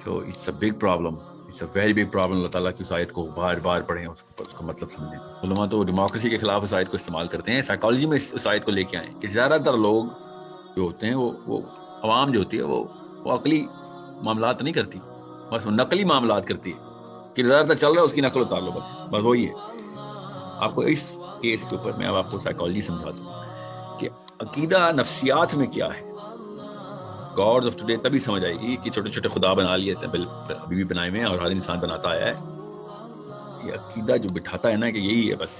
So it's a big problem. It's a very big problem. اللہ تعالیٰ کی اس آیت کو بار بار پڑھیں, اس کا مطلب سمجھیں. علماء تو ڈیموکریسی کے خلاف اس آیت کو استعمال کرتے ہیں, سائیکالوجی میں اس آیت کو لے کے آئیں کہ زیادہ تر لوگ جو ہوتے ہیں وہ عوام جو ہوتی ہے وہ عقلی معاملات نہیں کرتی, بس وہ نقلی معاملات کرتی ہے کہ زیادہ تر چل رہا ہے اس کی نقل اتار لو, بس وہی ہے. آپ کو اس کیس کے اوپر میں اب آپ کو سائیکالوجی سمجھا دوں کہ عقیدہ نفسیات میں کیا ہے. گاڈز آف ٹوڈے تبھی سمجھ آئے گی کہ چھوٹے چھوٹے خدا بنا لیے تھے, ابھی بھی بنائے ہوئے ہیں, اور ہر انسان بناتا آیا ہے. یہ عقیدہ جو بٹھاتا ہے نا کہ یہی ہے, بس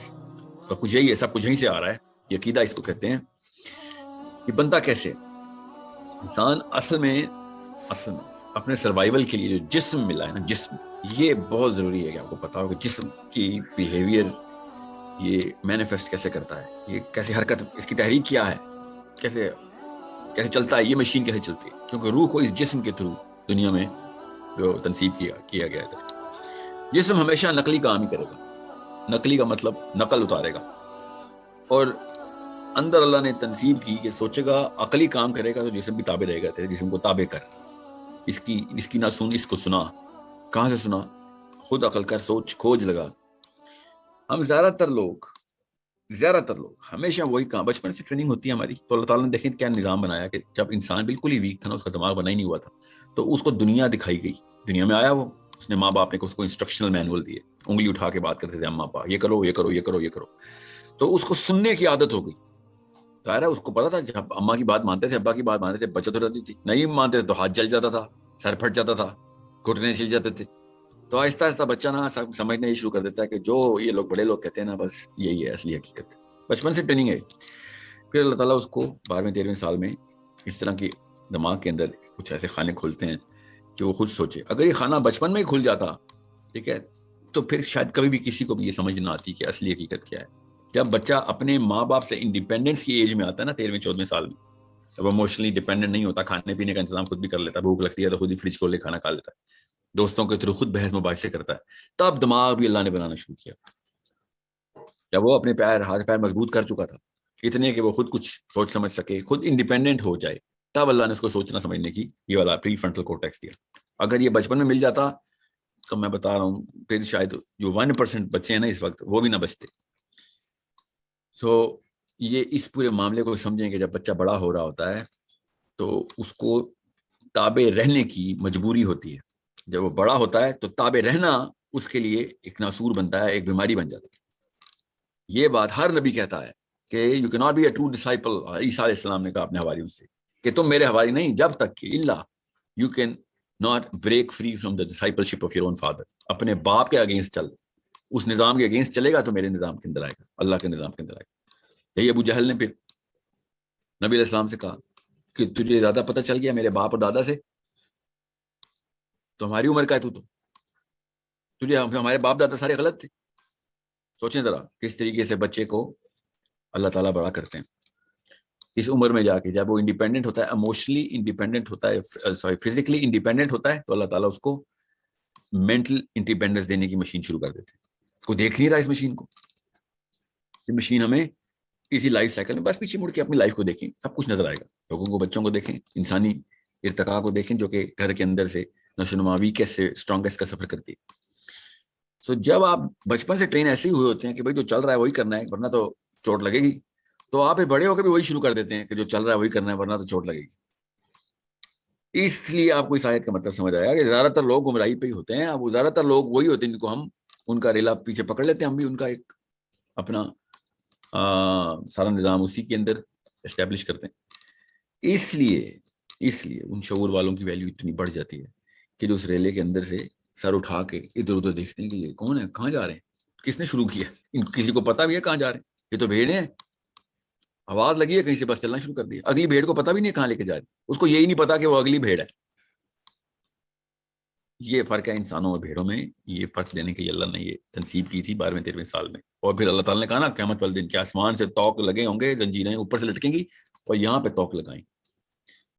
تو کچھ یہی ہے, سب کچھ یہیں سے آ رہا ہے, یہ عقیدہ اس کو کہتے ہیں. یہ بنتا کیسے؟ انسان اصل میں اپنے سروائیول کے لیے جو جسم ملا ہے نا, جسم, یہ بہت ضروری ہے کہ آپ کو پتا ہو کہ جسم کی بیہیویئر یہ مینیفیسٹ کیسے کرتا ہے, یہ کیسے حرکت, اس کی تحریک کیا ہے, کیسے چلتا ہے, یہ مشین کیسے چلتی ہے, کیونکہ روح کو اس جسم کے تھرو دنیا میں جو تنصیب کیا گیا ہے. جسم ہمیشہ نقلی کام ہی کرے گا, نقلی کا مطلب نقل اتارے گا, اور اندر اللہ نے تنصیب کی کہ سوچے گا عقلی کام کرے گا تو جسم بھی تابع رہے گا, تیرے جسم کو تابع کر, اس کی نہ سن, اس کو سنا, کہاں سے سنا, خود عقل کر, سوچ, کھوج لگا. ہم زیادہ تر لوگ ہمیشہ وہی کام, بچپن سے ٹریننگ ہوتی ہے ہماری. تو اللہ تعالیٰ نے دیکھیں کیا نظام بنایا کہ جب انسان بالکل ہی ویک تھا نا, اس کا دماغ بنا ہی نہیں ہوا تھا, تو اس کو دنیا دکھائی گئی, دنیا میں آیا وہ, اس نے ماں باپ نے اس کو انسٹرکشنل مینول دیے, انگلی اٹھا کے بات کرتے تھے اما ابا, یہ کرو یہ کرو یہ کرو یہ کرو, تو اس کو سننے کی عادت ہو گئی. ظاہر ہے اس کو پتا تھا جب اما کی بات مانتے تھے, ابا کی بات مانتے تھے, بچت ہو جاتی تھی, نہیں مانتے تھے تو ہاتھ جل جاتا تھا, سر پھٹ جاتا تھا, گھٹنے چھل جاتے تھے. تو آہستہ آہستہ بچہ نا سمجھنا یہ شروع کر دیتا ہے کہ جو یہ لوگ بڑے لوگ کہتے ہیں نا, بس یہی ہے اصلی حقیقت. بچپن سے ٹریننگ ہے. پھر اللہ تعالیٰ اس کو 12ویں 13ویں سال میں اس طرح کی دماغ کے اندر کچھ ایسے خانے کھولتے ہیں کہ وہ خود سوچے. اگر یہ خانہ بچپن میں ہی کھل جاتا, ٹھیک ہے, تو پھر شاید کبھی بھی کسی کو بھی یہ سمجھ نہ آتی کہ اصلی حقیقت کیا ہے. جب بچہ اپنے ماں باپ سے انڈیپینڈنس کی ایج میں آتا ہے نا, 13ویں 14ویں سال میں, جب اموشنلی ڈیپینڈنٹ نہیں ہوتا, کھانے پینے کا انتظام خود بھی کر لیتا, بھوک لگتی ہے تو خود ہی فریج کھول کے کھانا کھا لیتا ہے, دوستوں کے تھرو خود بحث مباحثے کرتا ہے, تب دماغ بھی اللہ نے بنانا شروع کیا. جب وہ اپنے ہاتھ پیر مضبوط کر چکا تھا اتنے کہ وہ خود کچھ سوچ سمجھ سکے, خود انڈیپینڈنٹ ہو جائے, تب اللہ نے اس کو سوچنا سمجھنے کی یہ والا پری فرنٹل کورٹیکس دیا. اگر یہ بچپن میں مل جاتا تو میں بتا رہا ہوں پھر شاید جو 1% بچے ہیں نا اس وقت, وہ بھی نہ بچتے. یہ اس پورے معاملے کو سمجھیں کہ جب بچہ بڑا ہو رہا ہوتا ہے تو اس کو تابع رہنے کی مجبوری ہوتی ہے. جب وہ بڑا ہوتا ہے تو تابع رہنا اس کے لیے ایک ناسور بنتا ہے, ایک بیماری بن جاتا ہے. یہ بات ہر نبی کہتا ہے کہ you can not be a true disciple. عیسیٰ علیہ السلام نے کہا اپنے حواریوں سے کہ تم میرے حواری نہیں جب تک کہ الا you can not break free from the discipleship of your own father. اپنے باپ کے اگینسٹ چل, اس نظام کے اگینسٹ چلے گا تو میرے نظام کے اندر آئے گا, اللہ کے نظام کے اندر آئے گا. یہی ابو جہل نے پھر نبی علیہ السلام سے کہا کہ تجھے زیادہ پتہ چل گیا میرے باپ اور دادا سے, تو ہماری عمر کا ہے تو تجھے ہمارے باپ دادا سارے غلط تھے. سوچیں ذرا کس طریقے سے بچے کو اللہ تعالیٰ بڑا کرتے ہیں اس عمر میں جا کے. جب وہ انڈیپینڈنٹ ہوتا ہے, ایموشنلی انڈیپینڈنٹ ہوتا ہے, فزیکلی انڈیپینڈنٹ ہوتا ہے, تو اللہ تعالیٰ اس کو مینٹل انڈیپینڈنس دینے کی مشین شروع کر دیتے ہیں. کوئی دیکھ نہیں رہا اس مشین کو, یہ مشین ہمیں اسی لائف سائیکل میں بس پیچھے مڑ کے اپنی لائف کو دیکھیں, سب کچھ نظر آئے گا. لوگوں کو, بچوں کو دیکھیں, انسانی ارتقاء کو دیکھیں جو کہ گھر کے اندر سے نشوونما ویکیسٹ سے اسٹرانگیسٹ کا سفر کرتی ہے. جب آپ بچپن سے ٹرین ایسے ہی ہوئے ہوتے ہیں کہ بھائی جو چل رہا ہے وہی کرنا ہے ورنہ تو چوٹ لگے گی, تو آپ بڑے ہو کے بھی وہی شروع کر دیتے ہیں کہ جو چل رہا ہے وہی کرنا ہے ورنہ تو چوٹ لگے گی. اس لیے آپ کو اس آیت کا مطلب سمجھ آیا کہ زیادہ تر لوگ گمراہی پہ ہی ہوتے ہیں. اب زیادہ تر لوگ وہی ہوتے ہیں جن کو ہم ان کا ریلا پیچھے پکڑ لیتے ہیں, ہم بھی ان کا ایک اپنا سارا نظام اسی کے اندر اسٹیبلش کرتے ہیں. اس لیے ان شعور والوں کی ویلیو اتنی بڑھ جاتی ہے کہ جو اس ریلے کے اندر سے سر اٹھا کے ادھر ادھر دیکھتے ہیں کہ یہ کون ہے, کہاں جا رہے ہیں, کس نے شروع کیا, ان کو کسی کو پتا بھی ہے کہاں جا رہے ہیں, یہ تو بھیڑیں ہیں, آواز لگی ہے کہیں سے بس چلنا شروع کر دیا. اگلی بھیڑ کو پتا بھی نہیں کہاں لے کے جا رہی, اس کو یہی نہیں پتا کہ وہ اگلی بھیڑ ہے. یہ فرق ہے انسانوں اور بھیڑوں میں. یہ فرق دینے کے لیے اللہ نے یہ تنصیب کی تھی 12ویں 13ویں سال میں. اور پھر اللہ تعالیٰ نے کہا نا قیامت والے دن کہ آسمان سے توق لگے ہوں گے, زنجیریں اوپر سے لٹکیں گی اور یہاں پہ توق لگائیں,